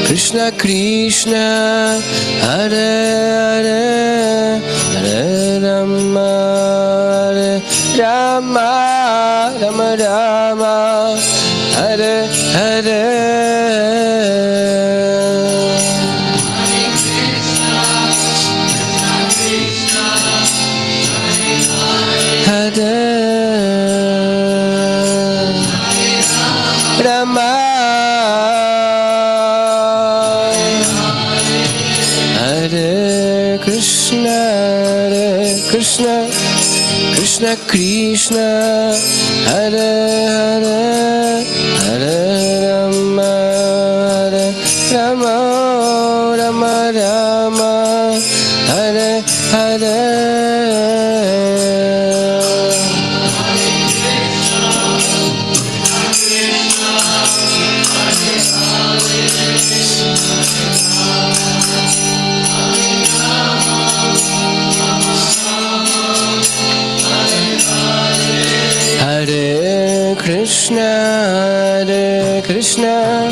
Krishna Krishna Hare Hare Hare Rama Hare Rama Rama Rama Hare Hare Krishna Krishna Hare Hare Hare Rama Hare Rama Rama Rama Hare Hare Krishna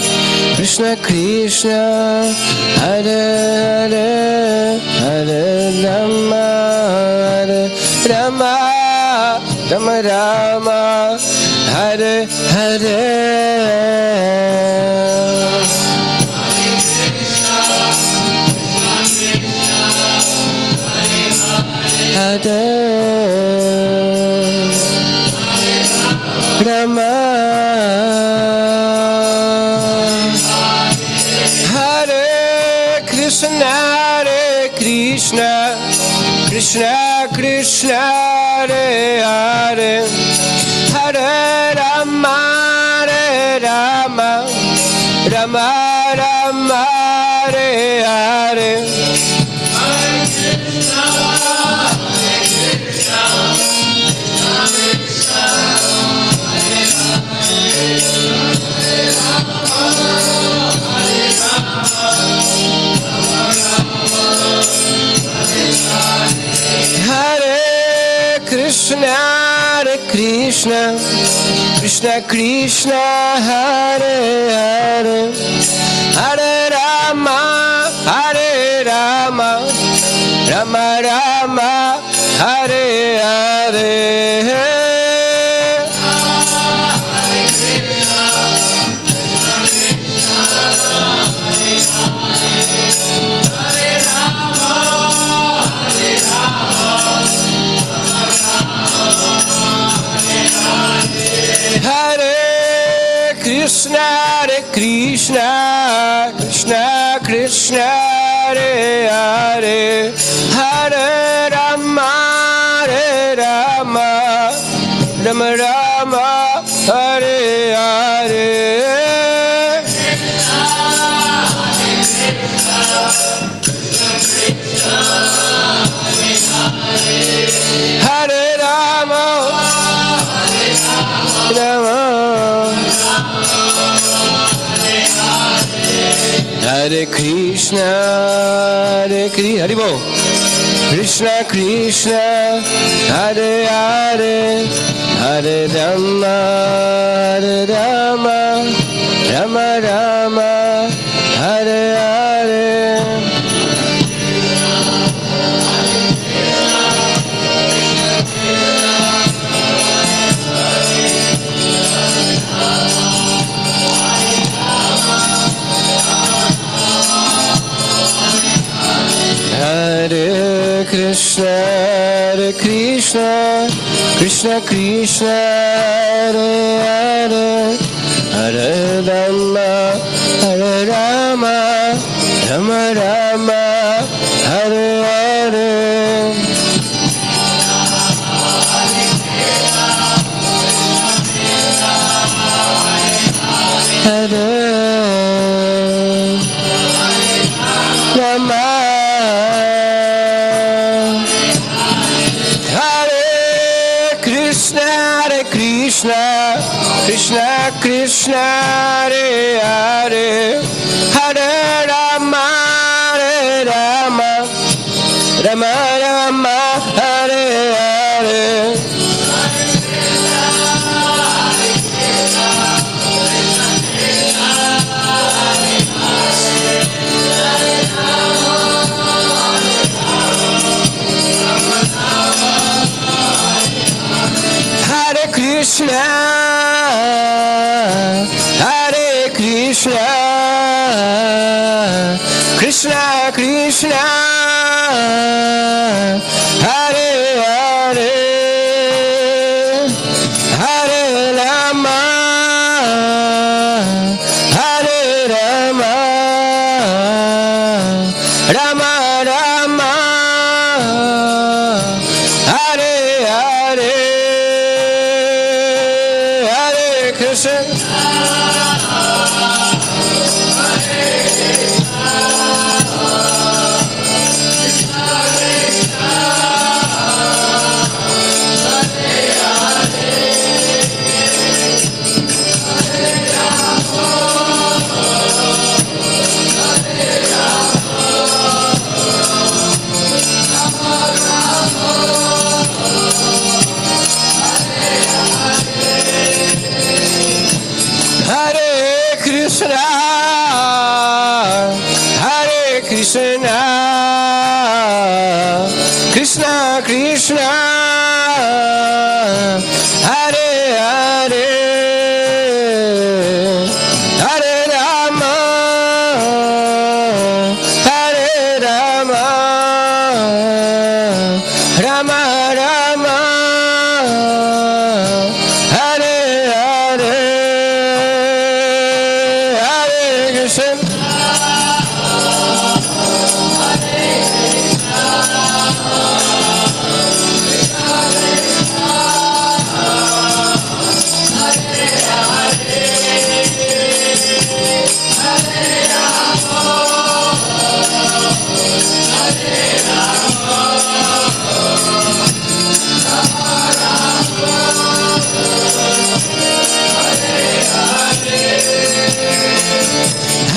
Krishna Krishna Hare Hare Hare Rama Hare Rama Rama Rama Hare Hare Hare Rama Hare Krishna Krishna Krishna Hare Hare Hare Rama Rama Rama Rama Hare Hare Krishna Krishna Krishna Hare Hare Hare Rama Rama Rama Hare Hare Krishna Krishna Krishna Hare Hare Hare Rama Rama Rama Rama Hare Hare Hare Rama Rama Hare Krishna Hare Bol Krishna Krishna Hare Hare Hare Rama Rama Rama Hare Hare Hare Krishna, Hare Krishna, Krishna Krishna, Hare Hare, Hare Rama, Hare Rama, Rama Rama, Hare Hare. Hare Rama. Krishna, Krishna Krishna, Hare Hare, Hare Rama, Hare Rama, Rama Rama, Hare Hare. Krishna, Hare Krishna, Krishna Krishna, Hare Hare, Hare Rama, Hare Rama, Rama Rama, Hare Hare. Krishna, Hare Krishna, Krishna Krishna, Hare Hare, Hare Rama, Hare Rama, Rama Rama, Hare Hare.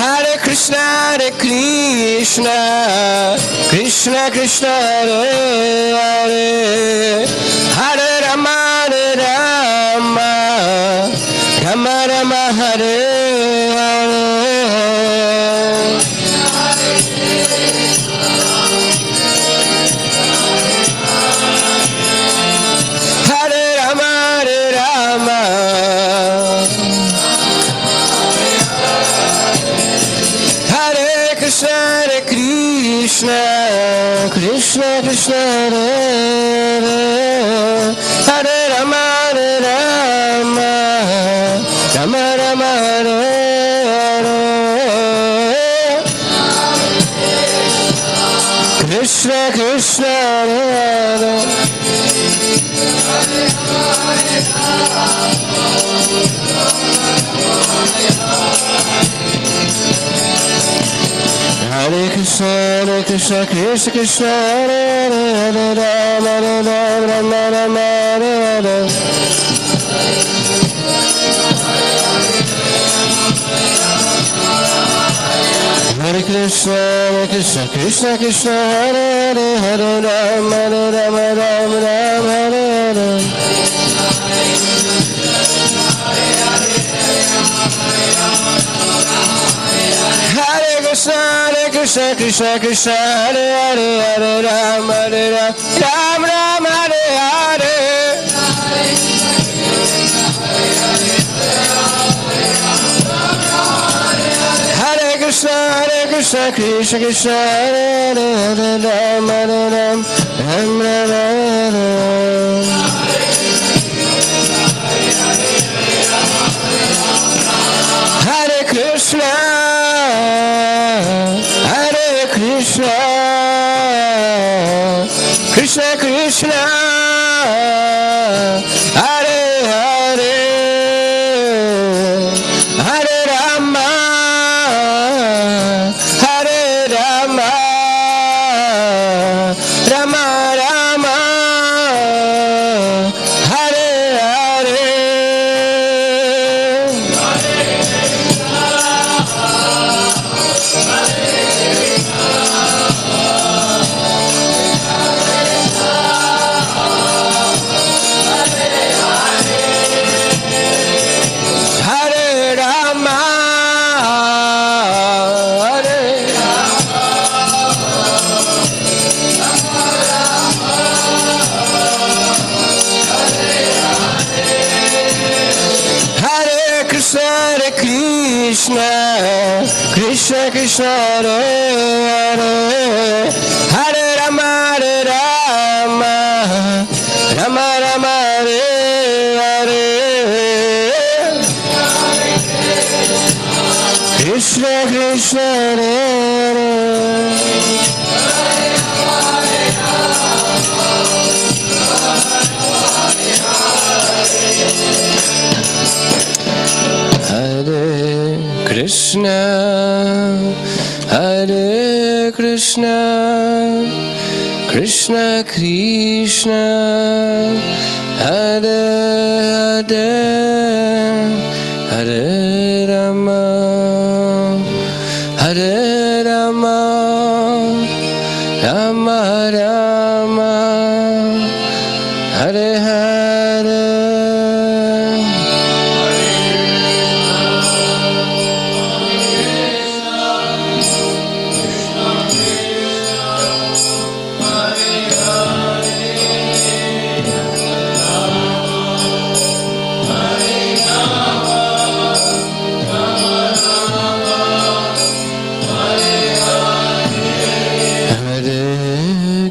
Hare Krishna, Hare Krishna, Krishna Krishna, Hare Hare, Hare Rama, Hare Rama, Rama Rama, Hare Hare. Hare Rama, Hare Rama, Hare Krishna, Hare Krishna, Krishna Krishna, Hare Hare, Hare Rama, Hare Rama, Rama Rama, Hare Hare, Krishna Krishna, Hare Hare. Hare Krishna, Krishna Krishna, Hare Hare, Rama Rama, Rama Hare Hare. Hare Krishna, Krishna Krishna, Hare Hare, Hare Rama, Rama Rama, Hare Hare. Hare Krishna, Krishna Krishna Krishna Hare Hare Hare Ram Hare Ram Ram Ram Hare Hare Hare Krishna Krishna Krishna Hare Hare Hare Ram Hare Ram Ram Ram Hare Hare Hare Krishna Krishna Krishna Hare Hare Hare Rama Hare Rama Rama Rama Hare Hare Krishna Krishna Hare Hare Hare Rama Rama Rama Rama Hare Hare Krishna Krishna Hare Hare Krishna Hare Krishna Krishna Krishna Hare Hare Hare Rama Hare Rama Rama Rama Hare Hare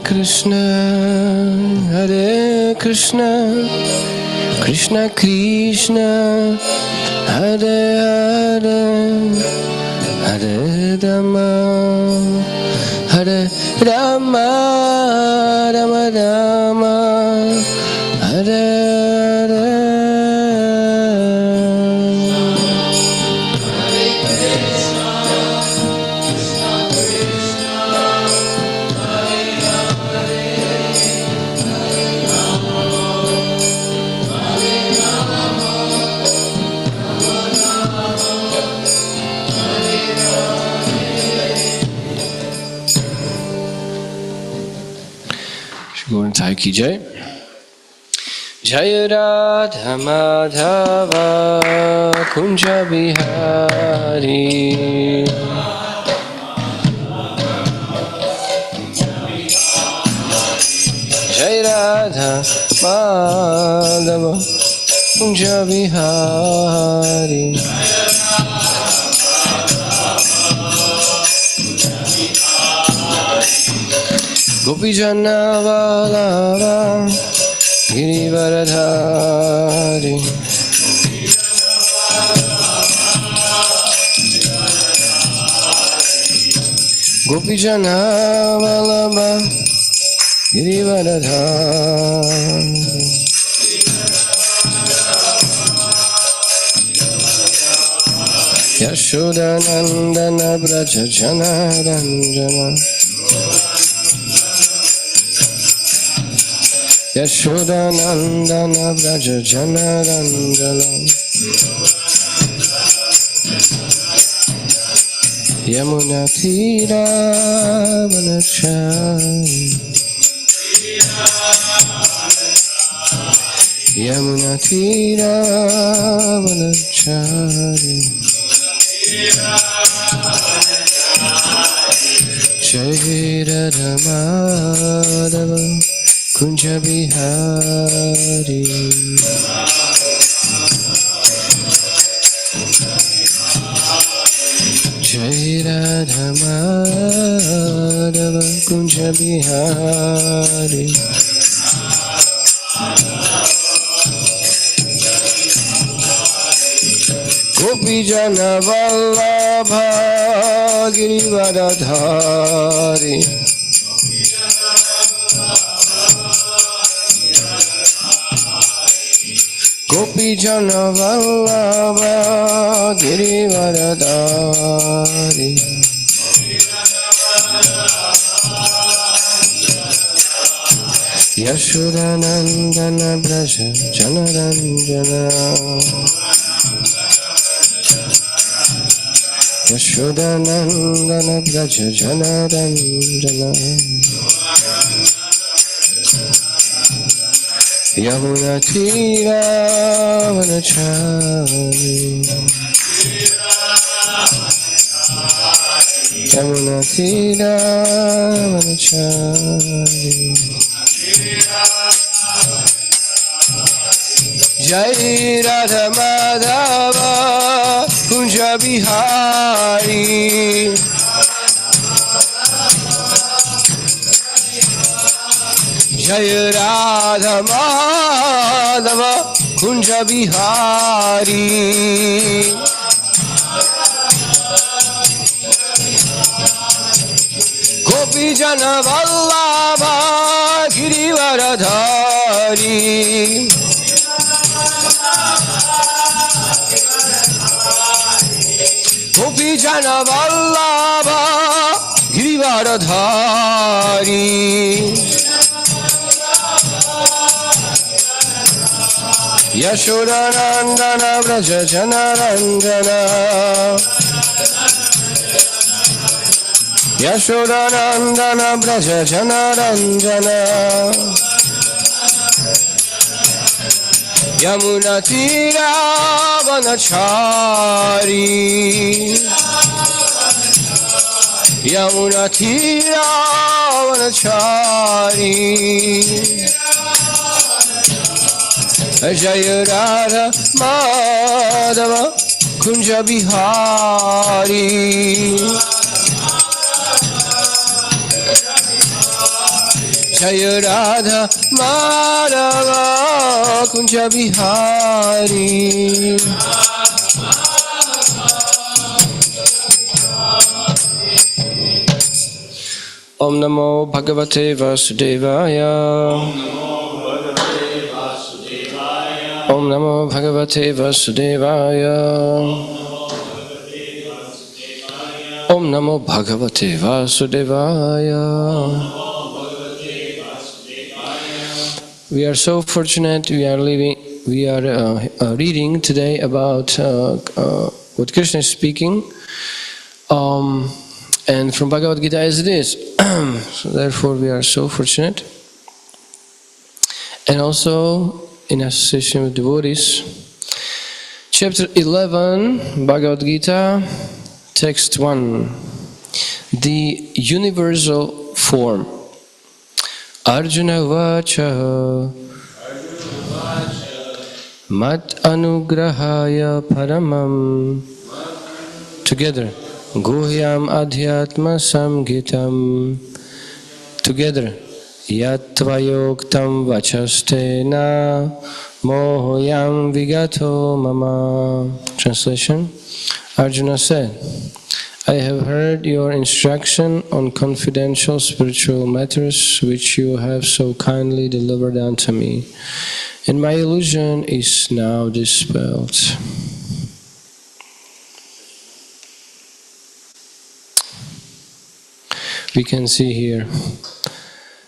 Krishna Hare Krishna Krishna Krishna Hare Hare Hare Rama Hare Rama Rama Rama Hare Hare Sai ki jai. Jai Radha Madhava Kunja Bihari Jai Radha Madhava Kunja Bihari Gopijana Vallabha Girivaradhari Gopijana Vallabha Girivaradhari Yashodanandana Braja Janaranjana Yashodanandana Braja Janaranjana Yamuna Tira Vanachari Yamuna Tira Vanachari Jai Radha Madhava Kunja Bihari. Jai Radha Madhava Kunja Bihari. Gopi Jana Vallabha Girivaradhari. Gopi Jana Vallabha Girivaradhari. Yashodanandana Braja Janaranjana. Yashodanandana Braja Janaranjana. Yamuna Tira Vanachari. Yamuna Tira Vanachari. Jai Radha Madhava Kunja Bihari. Jai Radha Madhava Kunja Bihari. Gopi Jana Vallabha Girivaradhari. Gopi Jana Vallabha Girivaradhari. Yashodanandana Braja Janaranjana. Yashodanandana Braja Janaranjana. Yamuna Tira Vanachari. Yamuna Tira Vanachari. Jai Radha Madhava Kunja Bihari. Jai Radha Madhava Kunja Bihari. Om Namo Bhagavate Vasudevaya. Om Namo Bhagavate Vasudevaya. Om Namo Bhagavate Vasudevaya. We are so fortunate. We are reading today about what Krishna is speaking, and from Bhagavad Gita as it is. So therefore, we are so fortunate, and also in association with devotees. Chapter 11, Bhagavad Gita, text 1. The universal form. Arjuna vacha mat anugrahaya paramam. Together. Guhyam adhyatma samgitam. Together. Yatvayoktam vachastena mohoyam vigato mama. Translation. Arjuna said, I have heard your instruction on confidential spiritual matters which you have so kindly delivered unto me, and my illusion is now dispelled. We can see here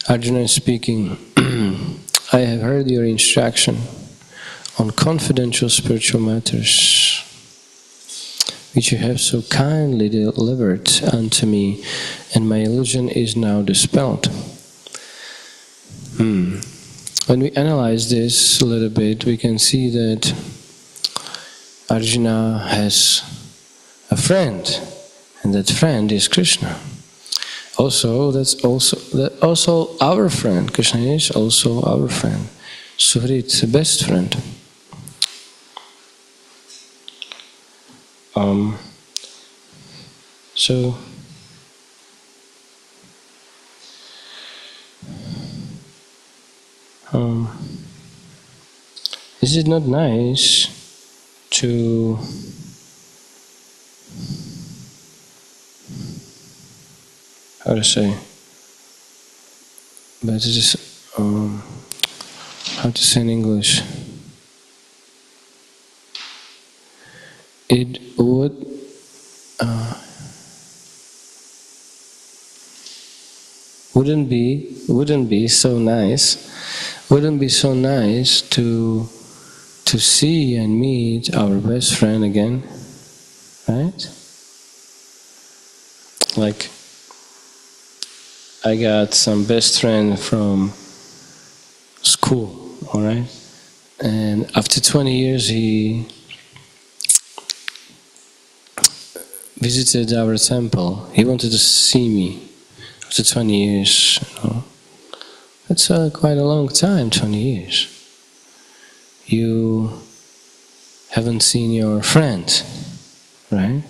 Arjuna is speaking, I have heard your instruction on confidential spiritual matters which you have so kindly delivered unto me, and my illusion is now dispelled. When we analyze this a little bit, we can see that Arjuna has a friend, and that friend is Krishna. Also, that's also our friend. Krishna is also our friend. Suhrit, the best friend. So is it not nice to how to say? But it is how to say in English? It wouldn't be so nice. Wouldn't be so nice to see and meet our best friend again, right? Like, I got some best friend from school, all right? And after 20 years, he visited our temple. He wanted to see me after 20 years, you know. That's quite a long time, 20 years. You haven't seen your friend, right?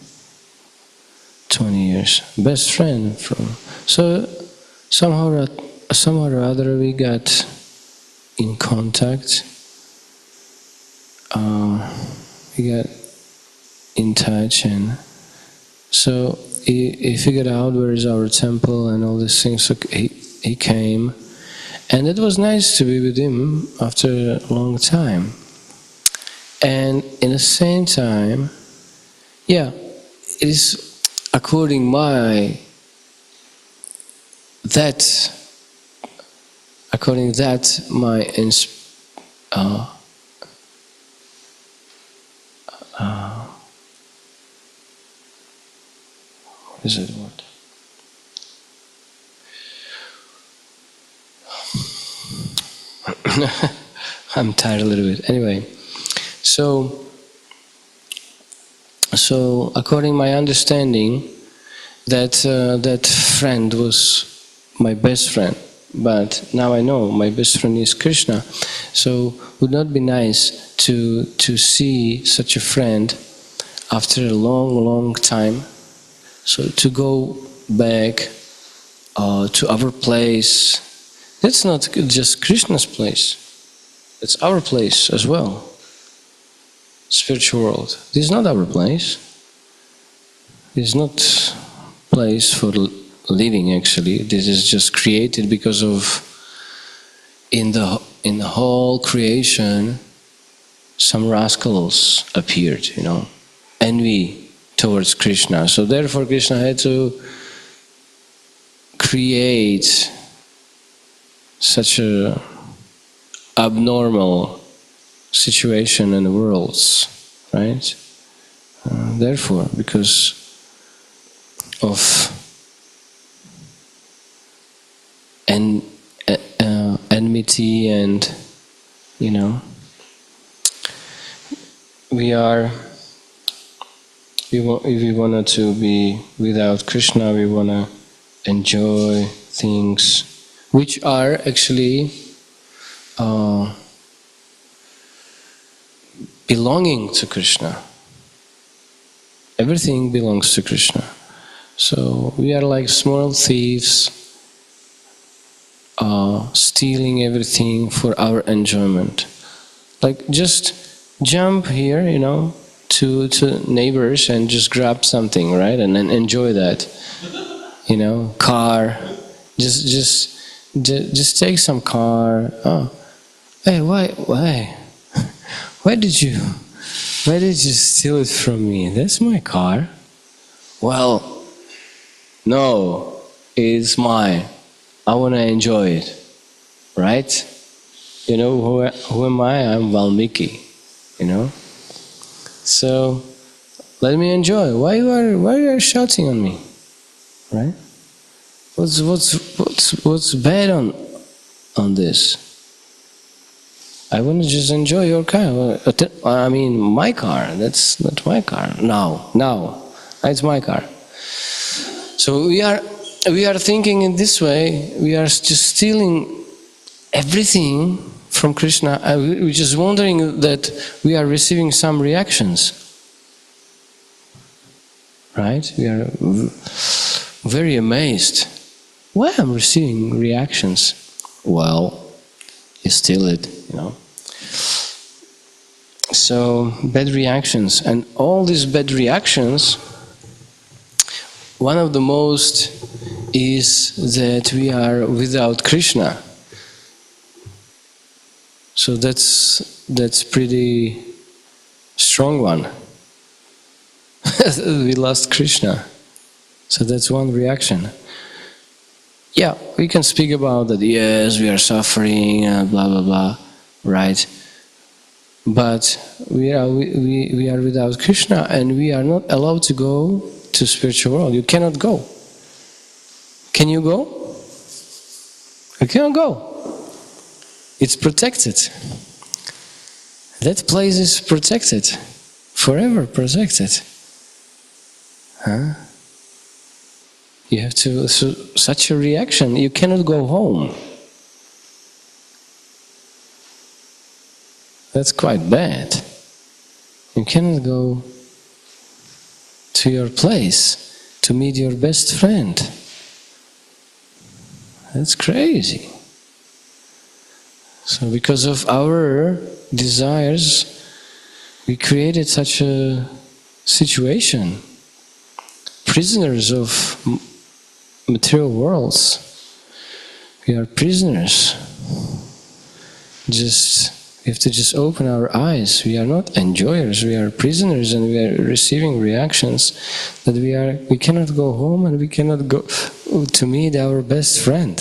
20 years. Best friend from... So somehow or other we got in contact. We got in touch, and so he figured out where is our temple and all these things. So he came, and it was nice to be with him after a long time. And in the same time, yeah, it is according that my what is it? What? I'm tired a little bit. Anyway, so according my understanding, that friend was my best friend. But now I know my best friend is Krishna. So would not be nice to see such a friend after a long time. So to go back to our place, that's not just Krishna's place. It's our place as well. Spiritual world. This is not our place. This is not place for living. Actually, this is just created because of in the whole creation, some rascals appeared. You know, envy towards Krishna. So therefore, Krishna had to create such a abnormal situation in the worlds, right? Therefore, because of enmity, and you know, if we wanted to be without Krishna, we want to enjoy things which are actually belonging to Krishna. Everything belongs to Krishna. So we are like small thieves, stealing everything for our enjoyment. Like just jump here, you know, to neighbors and just grab something, right? And then enjoy that. You know, car. Just take some car. Oh, hey, why? Why did you steal it from me? That's my car. Well, no, it's mine. I want to enjoy it, right? You know, who am I? I'm Valmiki, you know. So let me enjoy. Why you are shouting on me, right? What's bad on this? I want to just enjoy your car. I mean, my car. That's not my car. Now, it's my car. So we are we are thinking in this way, we are just stealing everything from Krishna, and we're just wondering that we are receiving some reactions. Right? We are very amazed. Why I'm receiving reactions? Well, you steal it, you know. So, bad reactions. And all these bad reactions, one of the most is that we are without Krishna. So that's pretty strong one. We lost Krishna. So that's one reaction. Yeah, we can speak about that, yes, we are suffering, blah, blah, blah, right? But we are without Krishna, and we are not allowed to go to spiritual world. You cannot go. Can you go? You cannot go. It's protected. That place is protected. Forever protected. Huh? You have to, so such a reaction, you cannot go home. That's quite bad. You cannot go to your place to meet your best friend. That's crazy. So because of our desires, we created such a situation. Prisoners of material worlds. We are prisoners. We have to just open our eyes. We are not enjoyers. We are prisoners, and we are receiving reactions that we cannot go home, and we cannot go to meet our best friend.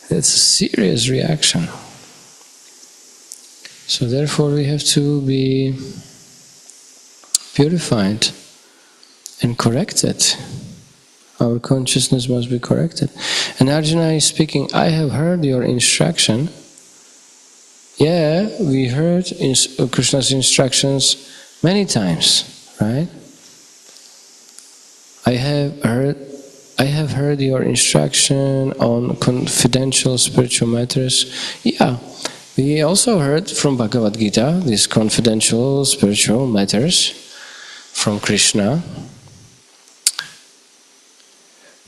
That's a serious reaction. So therefore we have to be purified and corrected. Our consciousness must be corrected. And Arjuna is speaking, I have heard your instruction. Yeah, we heard Krishna's instructions many times, right? I have heard your instruction on confidential spiritual matters. Yeah, we also heard from Bhagavad Gita these confidential spiritual matters from Krishna.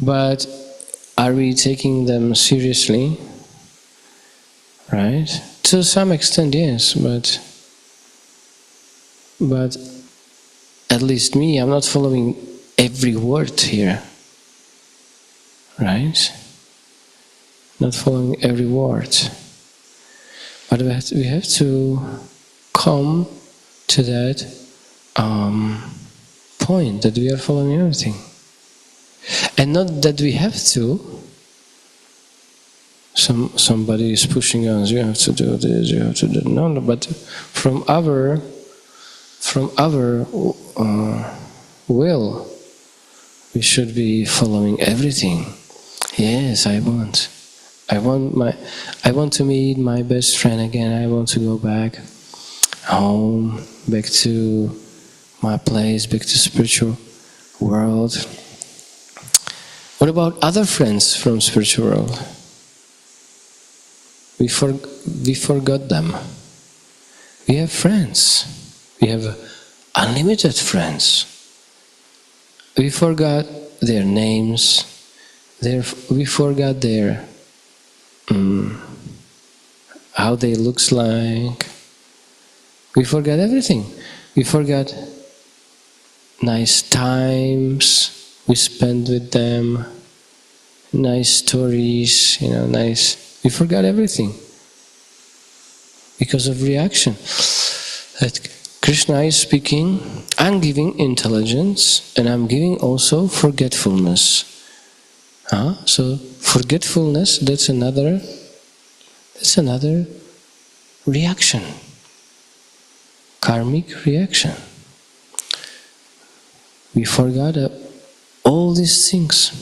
But are we taking them seriously? Right? To some extent, yes, but at least me, I'm not following every word here. Right? Not following every word. But we have to come to that point that we are following everything. And not that we have to. Somebody is pushing us, you have to do this, you have to do that. No, but from our will, we should be following everything. Yes, I want to meet my best friend again. I want to go back home, back to my place, back to spiritual world. What about other friends from spiritual world? We forgot them. We have friends. We have unlimited friends. We forgot their names. We forgot their how they looks like. We forgot everything. We forgot nice times we spent with them, nice stories, nice. We forgot everything because of reaction. That Krishna is speaking, I'm giving intelligence and I'm giving also forgetfulness. So forgetfulness, that's another reaction, karmic reaction. We forgot all these things.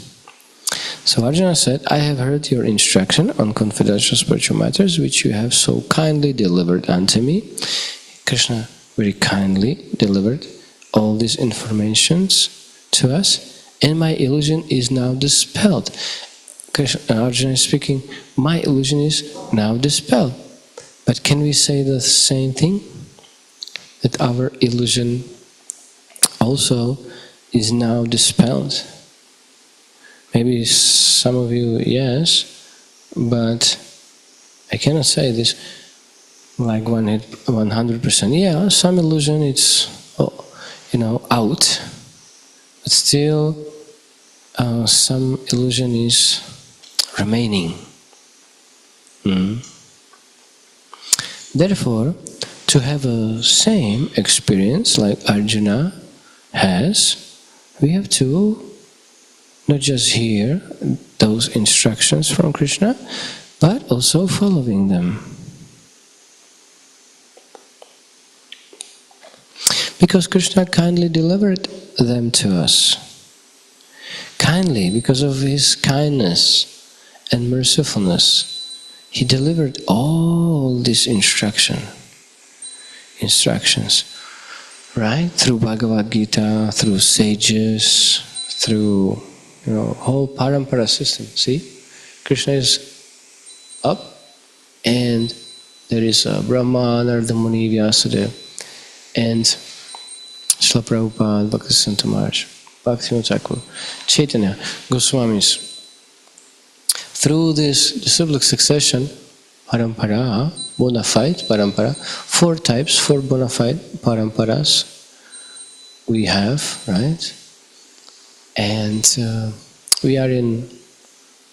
So Arjuna said, I have heard your instruction on confidential spiritual matters, which you have so kindly delivered unto me. Krishna very kindly delivered all these informations to us, and my illusion is now dispelled. Arjuna is speaking, my illusion is now dispelled. But can we say the same thing? That our illusion also is now dispelled? Maybe some of you, yes, but I cannot say this like 100%. Yeah, some illusion it's out, but still some illusion is remaining. Therefore, to have a same experience like Arjuna has, we have to not just hear those instructions from Krishna, but also following them. Because Krishna kindly delivered them to us. Kindly, because of His kindness and mercifulness, He delivered all these instructions, right? Through Bhagavad Gita, through sages, through whole parampara system. See, Krishna is up, and there is Brahma, Narada Muni, Vyasadeva, and Srila Prabhupada, Bhaktisiddhanta Maharaj, Bhaktivinoda Thakur, Chaitanya, Goswamis. Through this disciplic succession, parampara, bona fide parampara, 4 types, 4 bona fide paramparas we have, right? And we are in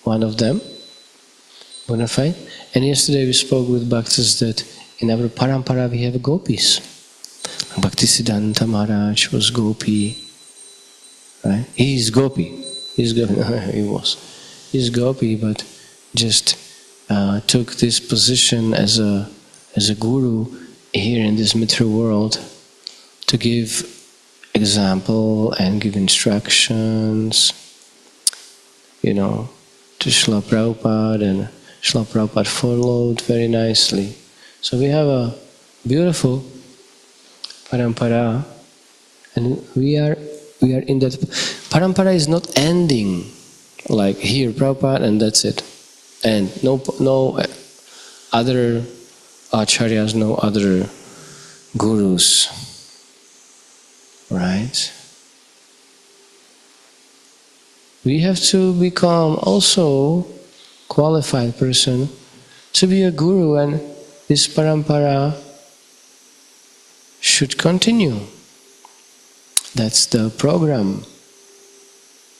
one of them, bona fide. And yesterday we spoke with Bhaktas that in our parampara we have gopis. Bhaktisiddhanta Maharaj was gopi, right? He is gopi. He's gopi, but just took this position as a guru here in this material world to give example and give instructions, to Srila Prabhupada, and Srila Prabhupada followed very nicely. So we have a beautiful parampara, and we are in that. Parampara is not ending like here Prabhupada and that's it, and no other acharyas, no other gurus, right? We have to become also qualified person to be a guru, and this parampara should continue. That's the program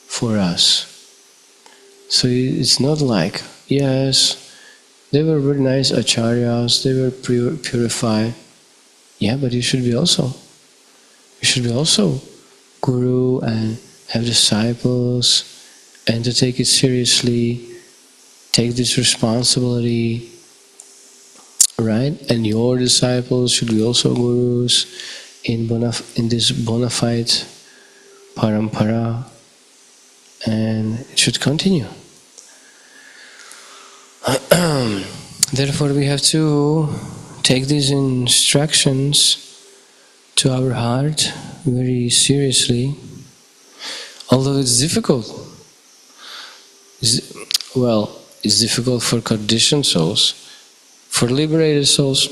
for us. So it's not like, yes, they were very nice acharyas, they were purified. Yeah, but you should be also guru and have disciples, and to take it seriously, take this responsibility, right? And your disciples should be also gurus in this bona fide parampara, and it should continue. Therefore, we have to take these instructions to our heart very seriously, although it's difficult. It's difficult for conditioned souls. For liberated souls,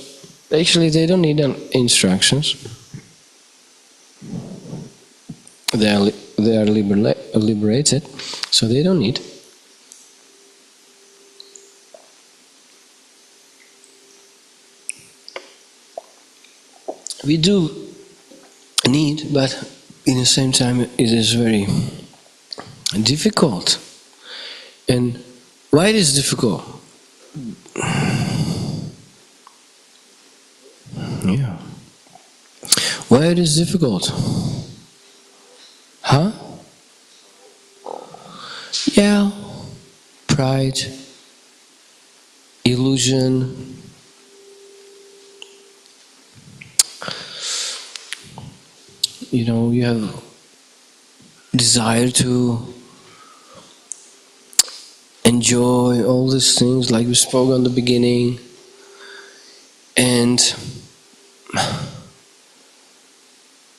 actually they don't need instructions. They are liberated, so they don't need. We do need, but in the same time it is very difficult. And why it is difficult? Yeah. Why it is difficult? Huh? Yeah. Pride, illusion, you have desire to enjoy all these things like we spoke on the beginning, and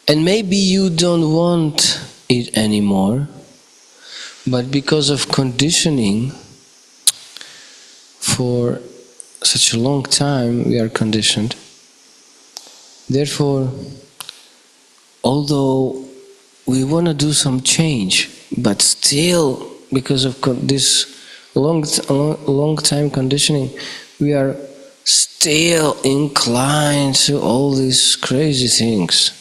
maybe you don't want it anymore, But because of conditioning, for such a long time we are conditioned. Therefore, although we want to do some change, but still, because of this long time conditioning, we are still inclined to all these crazy things.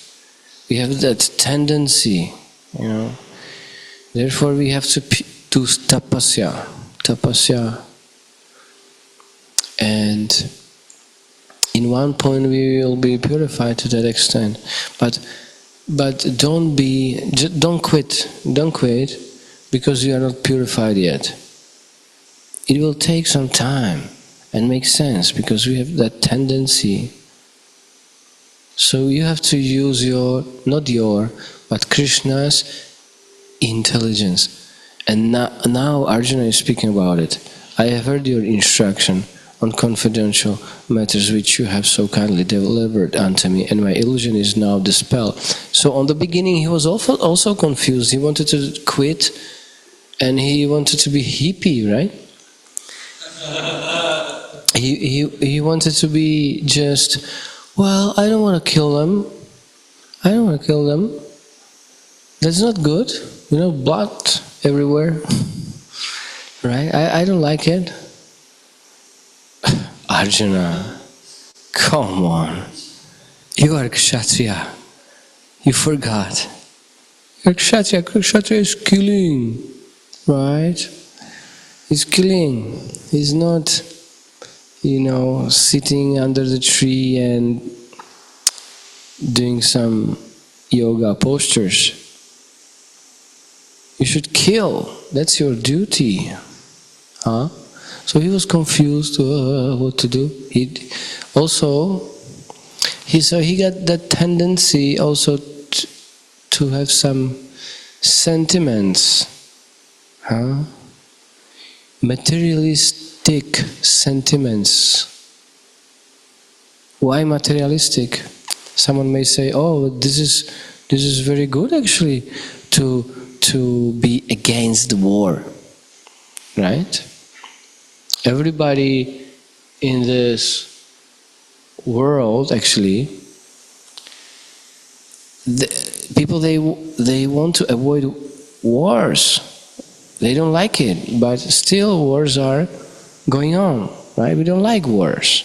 We have that tendency, you know. Therefore, we have to do tapasya, and in one point we will be purified to that extent. But don't quit, because you are not purified yet. It will take some time and make sense, because we have that tendency. So you have to use but Krishna's intelligence. And now Arjuna is speaking about it. I have heard your instruction on confidential matters which you have so kindly delivered unto me, and my illusion is now dispelled. So on the beginning he was also confused. He wanted to quit and he wanted to be hippie, right? He wanted to be just, well, I don't want to kill them. That's not good. You know, blood everywhere. Right? I don't like it. Arjuna, come on. You are Kshatriya. You forgot. You're Kshatriya. Kshatriya is killing. Right? He's killing. He's not, sitting under the tree and doing some yoga postures. You should kill. That's your duty. Huh? So he was confused what to do. He got that tendency also to have some sentiments. Huh? Materialistic sentiments. Why materialistic? Someone may say, "Oh, this is very good actually to be against the war." Right? Everybody in this world, actually, people they want to avoid wars. They don't like it, but still wars are going on, right? We don't like wars.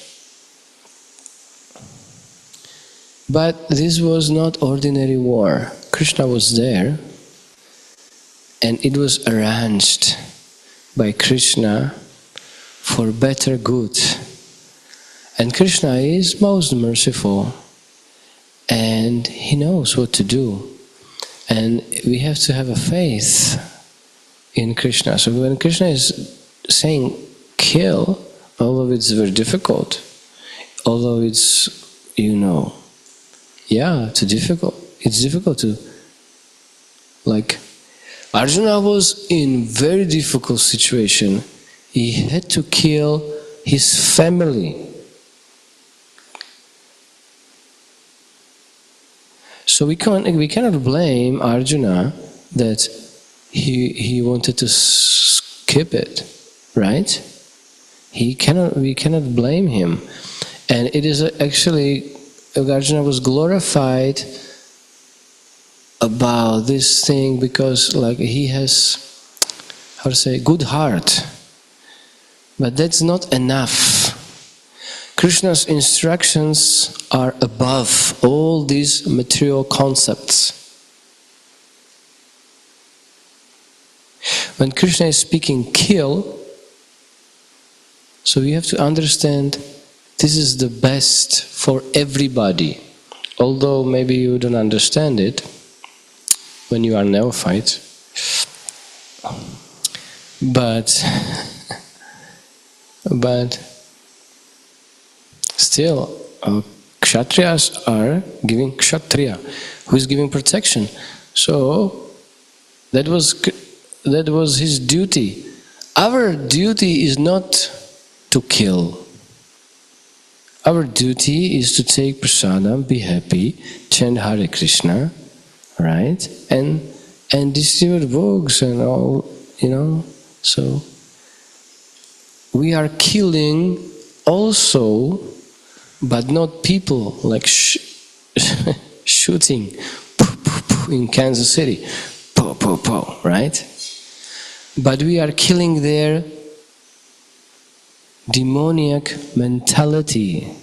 But this was not ordinary war. Krishna was there, and it was arranged by Krishna for better good. And Krishna is most merciful, and he knows what to do. And we have to have a faith in Krishna. So when Krishna is saying kill, although it's very difficult, although it's, it's difficult to, Arjuna was in very difficult situation. He had to kill his family. So we cannot blame Arjuna that he wanted to skip it, right? We cannot blame him. And it is actually, Arjuna was glorified about this thing because he has, good heart. But that's not enough. Krishna's instructions are above all these material concepts. When Krishna is speaking kill, so we have to understand this is the best for everybody. Although maybe you don't understand it when you are neophyte. But still, Kshatriyas are giving Kshatriya, who is giving protection. So that was his duty. Our duty is not to kill. Our duty is to take prasadam, be happy, chant Hare Krishna, right? And distribute books and all So we are killing also, but not people, like shooting in Kansas City, right? But we are killing their demoniac mentality.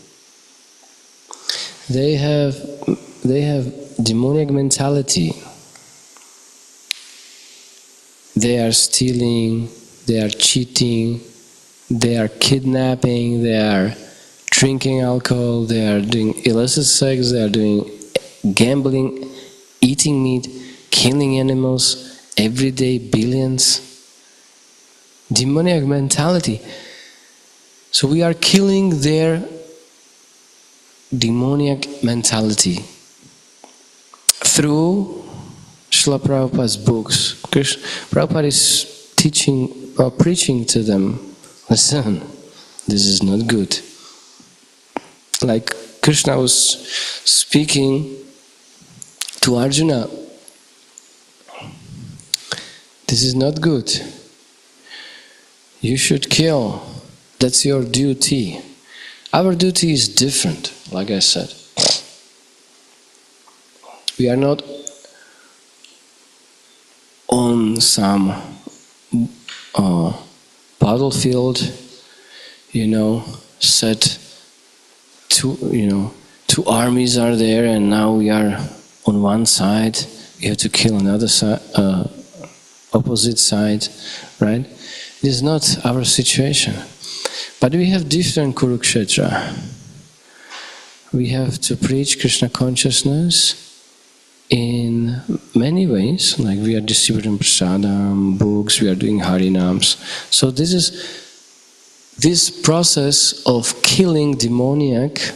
They have demoniac mentality. They are stealing, they are cheating, they are kidnapping, they are drinking alcohol, they are doing illicit sex, they are doing gambling, eating meat, killing animals, every day billions. Demoniac mentality. So we are killing their demoniac mentality through Srila Prabhupada's books. Prabhupada is teaching or preaching to them, listen, this is not good. Like Krishna was speaking to Arjuna, this is not good. You should kill. That's your duty. Our duty is different, like I said. We are not on some battlefield, set two armies are there and now we are on one side, we have to kill another side, opposite side, right? This is not our situation. But we have different Kurukshetra. We have to preach Krishna consciousness in many ways, like we are distributing prasadam, books, we are doing harinams. So this process of killing demoniac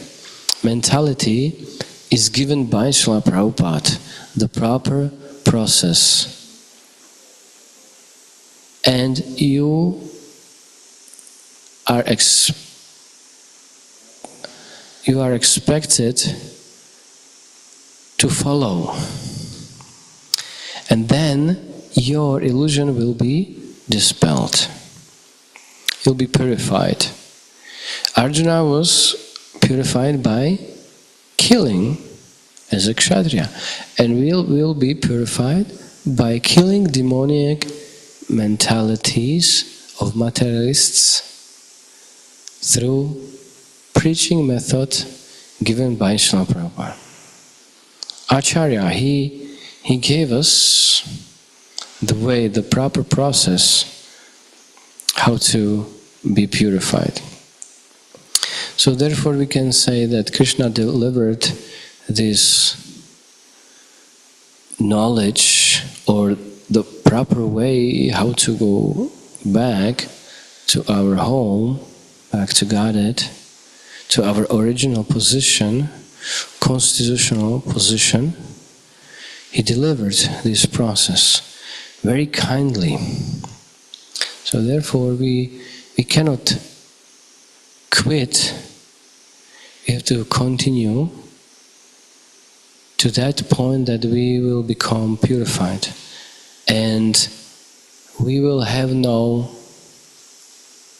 mentality is given by Srila Prabhupada, the proper process. And you are expected to follow. And then your illusion will be dispelled. You'll be purified. Arjuna was purified by killing as a kshatriya, and will be purified by killing demoniac mentalities of materialists through preaching method given by Srila Prabhupada. Acharya, he gave us the way, the proper process, how to be purified. So therefore we can say that Krishna delivered this knowledge or the proper way how to go back to our home, back to Godhead, to our original position, constitutional position. He delivered this process very kindly. So therefore we cannot quit. We have to continue to that point that we will become purified. And we will have no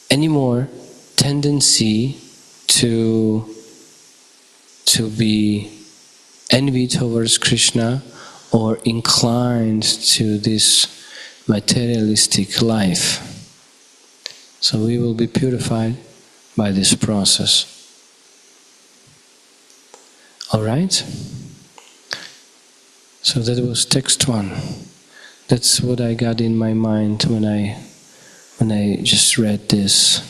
anymore tendency to be envy towards Krishna or inclined to this materialistic life. So we will be purified by this process. All right? So that was text 1. That's what I got in my mind when I just read this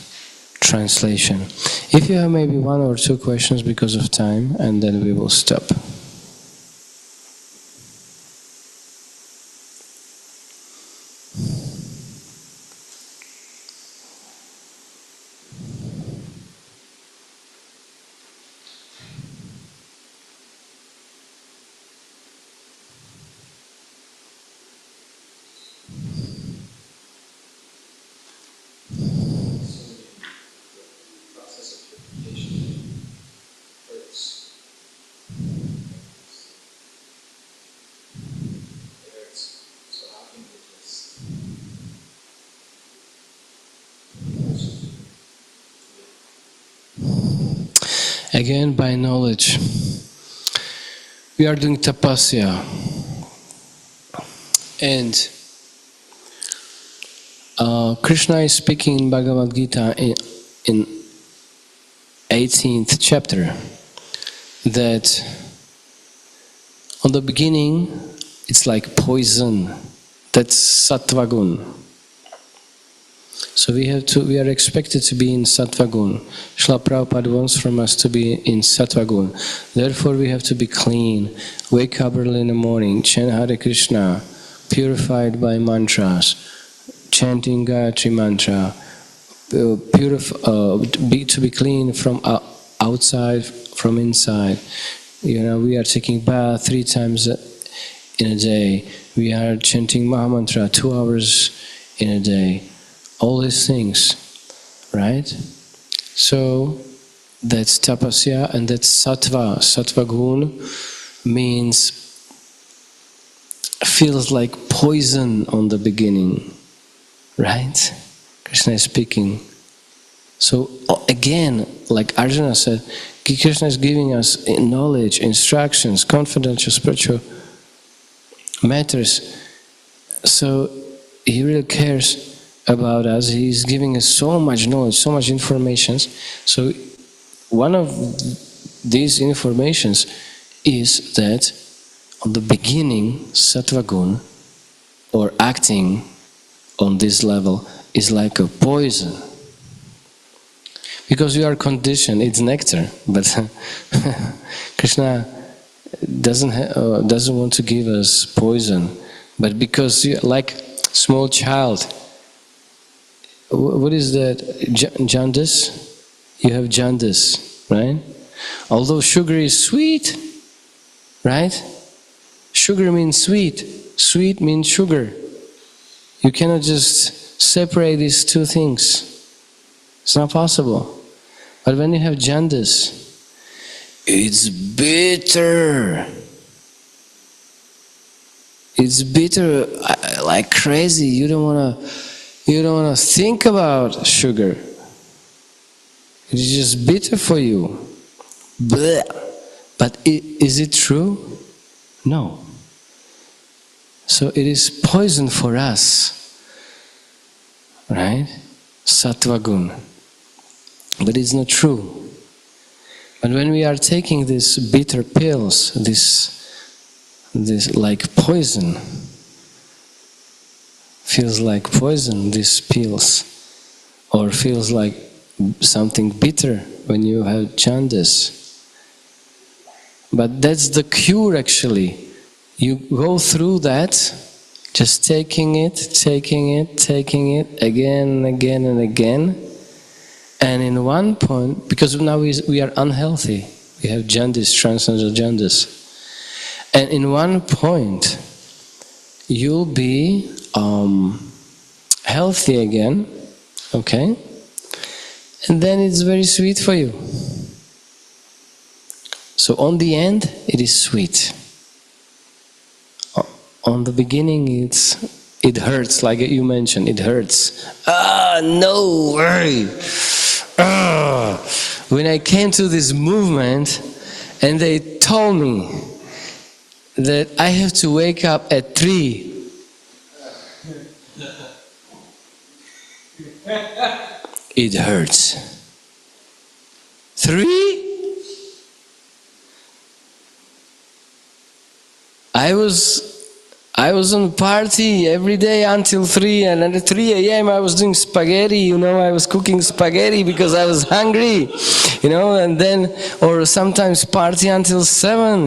translation. If you have maybe 1 or 2 questions because of time, and then we will stop. Again, by knowledge. We are doing tapasya. And Krishna is speaking in Bhagavad Gita in 18th chapter that on the beginning it's like poison. That's sattva gun. So we are expected to be in sattva gun. Srila Prabhupada wants from us to be in sattva gun. Therefore we have to be clean, wake up early in the morning, chant Hare Krishna, purified by mantras, chanting Gayatri mantra, to be clean from outside, from inside. We are taking bath 3 times in a day. We are chanting Mahamantra 2 hours in a day. All these things, right? So that's tapasya, and that's sattva. Sattva gun means, feels like poison on the beginning, right? Krishna is speaking. So again, like Arjuna said, Krishna is giving us knowledge, instructions, confidential spiritual matters. So he really cares about us. He's giving us so much knowledge, so much information. So one of these informations is that on the beginning, sattva gun, or acting on this level, is like a poison. Because we are conditioned, it's nectar, but Krishna doesn't want to give us poison. But because like small child, what is that? Jaundice? You have jaundice, right? Although sugar is sweet, right? Sugar means sweet. Sweet means sugar. You cannot just separate these two things. It's not possible. But when you have jaundice, it's bitter. It's bitter like crazy. You don't want to think about sugar. It's just bitter for you. Blech. But is it true? No. So it is poison for us, right? Sattva gun. But it's not true. But when we are taking these bitter pills, this like poison, feels like poison, these pills, or feels like something bitter when you have jaundice. But that's the cure actually. You go through that, just taking it again and again and again. And in one point, because now we are unhealthy, we have jaundice, transcendental jaundice. And in one point, you'll be healthy again, okay? And then it's very sweet for you. So on the end, it is sweet. On the beginning, it hurts, like you mentioned, it hurts. No worry. When I came to this movement, and they told me that I have to wake up at 3. It hurts. 3? I was on party every day until 3, and at 3 a.m. I was doing spaghetti, I was cooking spaghetti because I was hungry, and then, or sometimes party until 7,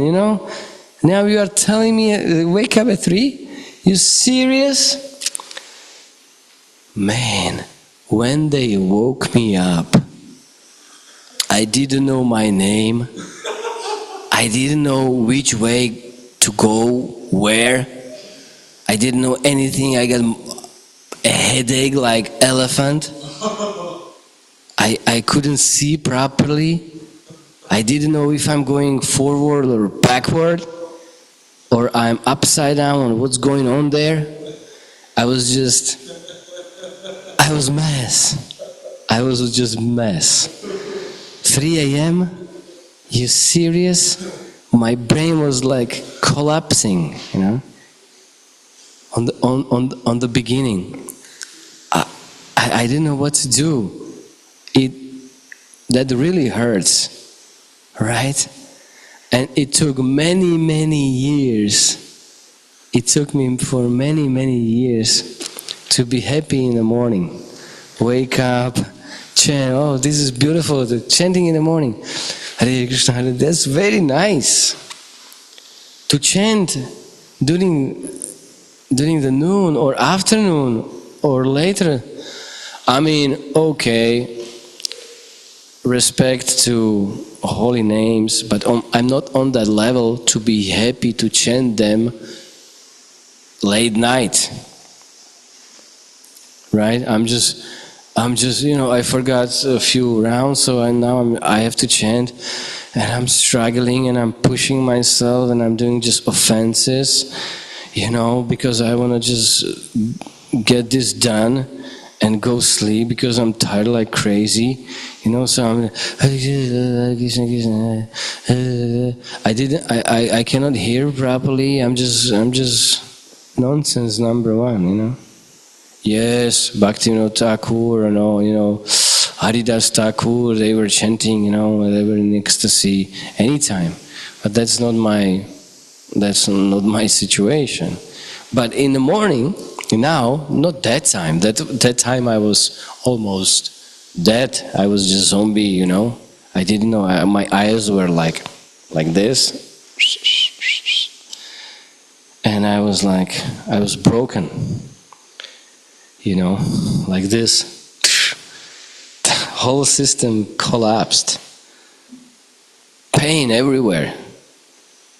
Now you are telling me wake up at 3? You serious? Man, when they woke me up, I didn't know my name. I didn't know which way to go, where. I didn't know anything. I got a headache like elephant. I couldn't see properly. I didn't know if I'm going forward or backward, or I'm upside down, or what's going on there. I was mess. I was just mess. 3 a.m. You serious? My brain was like collapsing, you know. On the beginning, I didn't know what to do. That really hurts, right? And it took many years. It took me for many years to be happy in the morning. Wake up, chant. Oh, this is beautiful. The chanting in the morning. Hare Krishna, Hare. That's very nice. To chant during the noon or afternoon or later. I mean, okay. Respect to holy names, but I'm not on that level to be happy to chant them late night, right? I'm just, you know, I forgot a few rounds, so now I have to chant, and I'm struggling and I'm pushing myself and I'm doing just offenses, you know, because I want to just get this done and go sleep because I'm tired like crazy, you know. So I'm, I cannot hear properly. I'm just nonsense number one, you know. Yes, Bhaktivinoda Thakur, you know, Haridas Thakur, they were chanting, you know, they were in ecstasy anytime. But that's not my situation. But in the morning, now, not that time. That time I was almost dead. I was just zombie, you know. I didn't know. My eyes were like this, and I was broken, you know, like this. The whole system collapsed. Pain everywhere.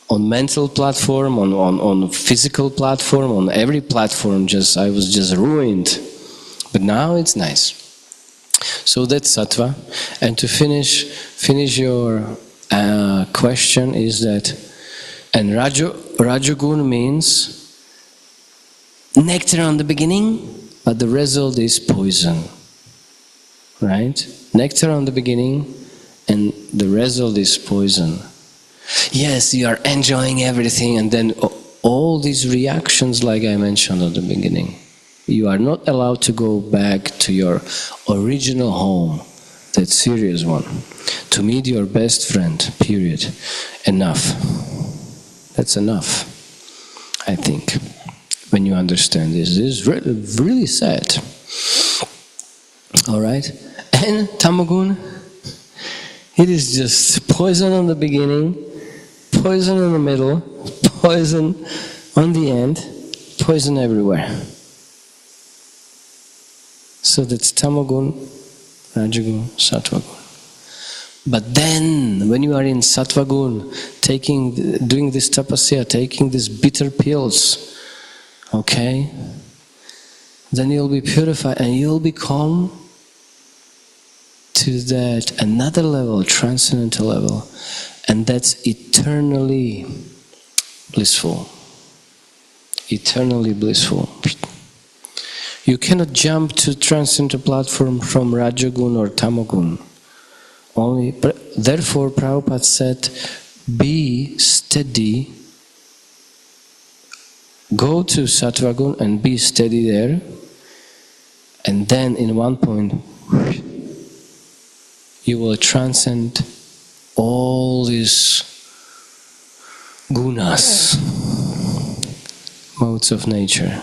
On mental platform, on physical platform, on every platform, I was just ruined. But now it's nice. So that's sattva. And to finish your question is that, and rajagun means nectar on the beginning, but the result is poison. Right? Nectar on the beginning, and the result is poison. Yes, you are enjoying everything, and then all these reactions like I mentioned at the beginning. You are not allowed to go back to your original home, that serious one, to meet your best friend, period. Enough. That's enough, I think, when you understand this. This is really sad. Alright? And tamagun, it is just poison on the beginning, poison in the middle, poison on the end, poison everywhere. So that's tamagun, rajagun, sattvagun. But then, when you are in sattvagun, doing this tapasya, taking these bitter pills, okay, then you'll be purified and you'll become to that another level, transcendental level. And that's eternally blissful. Eternally blissful. You cannot jump to transcendental platform from Rajagun or Tamagun. Therefore, Prabhupada said, be steady. Go to Sattvagun and be steady there. And then in one point, you will transcend all these gunas, modes of nature.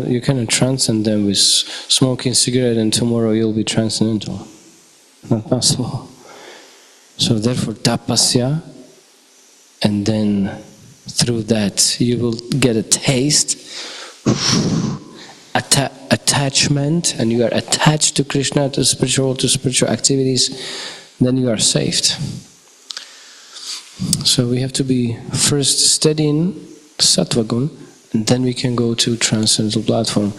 You cannot transcend them with smoking cigarette and tomorrow you'll be transcendental. Not possible. So therefore tapasya, and then through that you will get a taste, attachment, and you are attached to Krishna, to spiritual activities, then you are saved. So we have to be first steady in sattvagun, and then we can go to transcendental platform.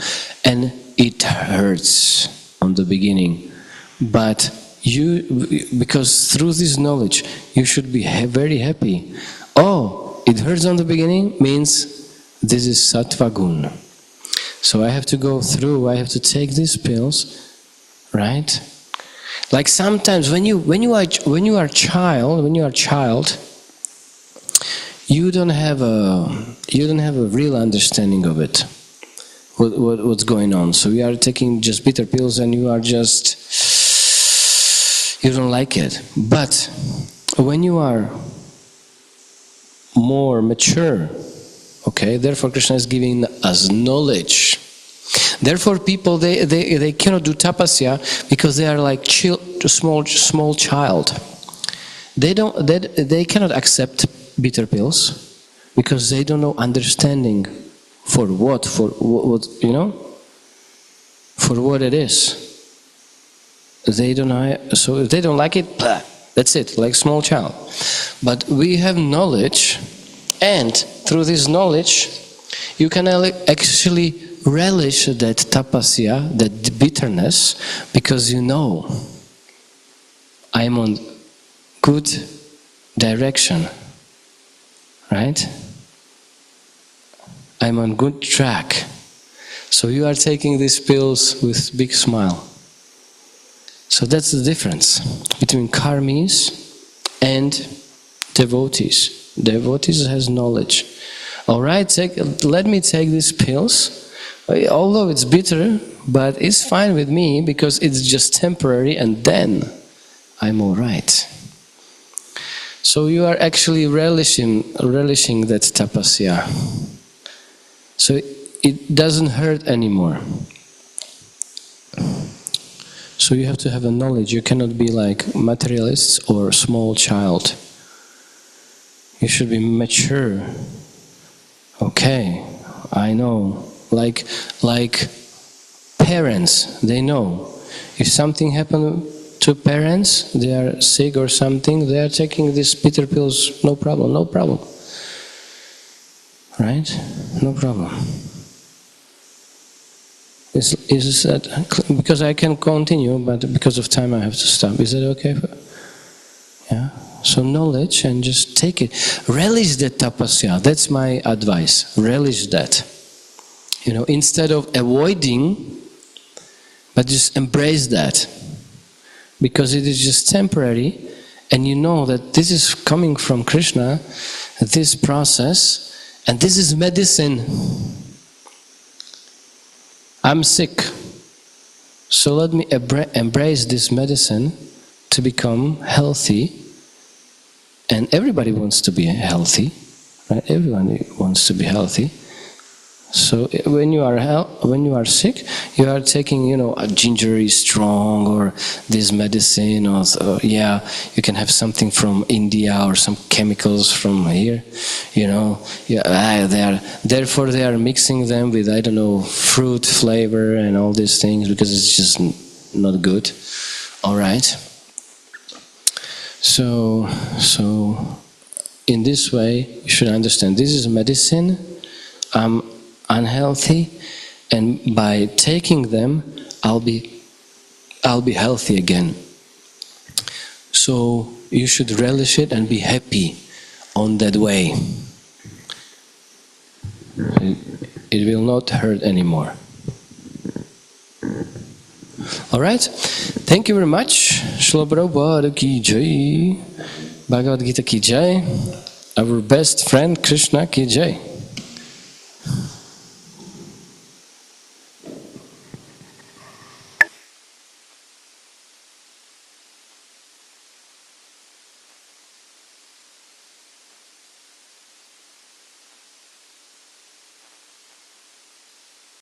And it hurts on the beginning, but because through this knowledge, you should be very happy. Oh, it hurts on the beginning means this is sattvagun. So I have to go through, I have to take these pills, right? Like sometimes when you are a child, you don't have a real understanding of it. What's going on? So you are taking just bitter pills, and you don't like it. But when you are more mature, okay, therefore Krishna is giving us knowledge. Therefore people, they cannot do tapasya because they are like small child. They cannot accept bitter pills because they don't know understanding for what you know, for what it is. They don't know, so if they don't like it, blah, that's it, like small child. But we have knowledge, and through this knowledge you can actually relish that tapasya, that bitterness, because you know I'm on good direction, right? I'm on good track. So you are taking these pills with big smile. So that's the difference between karmis and devotees. Devotees has knowledge. All right, let me take these pills. Although it's bitter, but it's fine with me because it's just temporary, and then I'm all right. So you are actually relishing that tapasya. So it doesn't hurt anymore. So you have to have a knowledge. You cannot be like materialists or small child. You should be mature. Okay, I know. Like parents, they know. If something happened to parents, they are sick or something, they are taking these bitter pills, no problem, no problem. Right? No problem. Is that, because I can continue, but because of time I have to stop. Is that okay? Yeah? So knowledge, and just take it. Relish the tapasya. That's my advice. Relish that. You know, instead of avoiding, but just embrace that. Because it is just temporary, and you know that this is coming from Krishna, this process, and this is medicine. I'm sick, so let me embrace this medicine to become healthy. And everybody wants to be healthy, right? Everyone wants to be healthy. So when you are sick, you are taking, you know, a ginger is strong, or this medicine, or yeah, you can have something from India or some chemicals from here, you know. Yeah, therefore they are mixing them with, I don't know, fruit flavor and all these things, because it's just not good. All right. So in this way you should understand this is medicine. I'm unhealthy, and by taking them I'll be healthy again. So you should relish it and be happy on that way. It will not hurt anymore. All right, thank you very much. Srila Prabhupada ki jai, Bhagavad Gita ki jai, our best friend Krishna ki jai.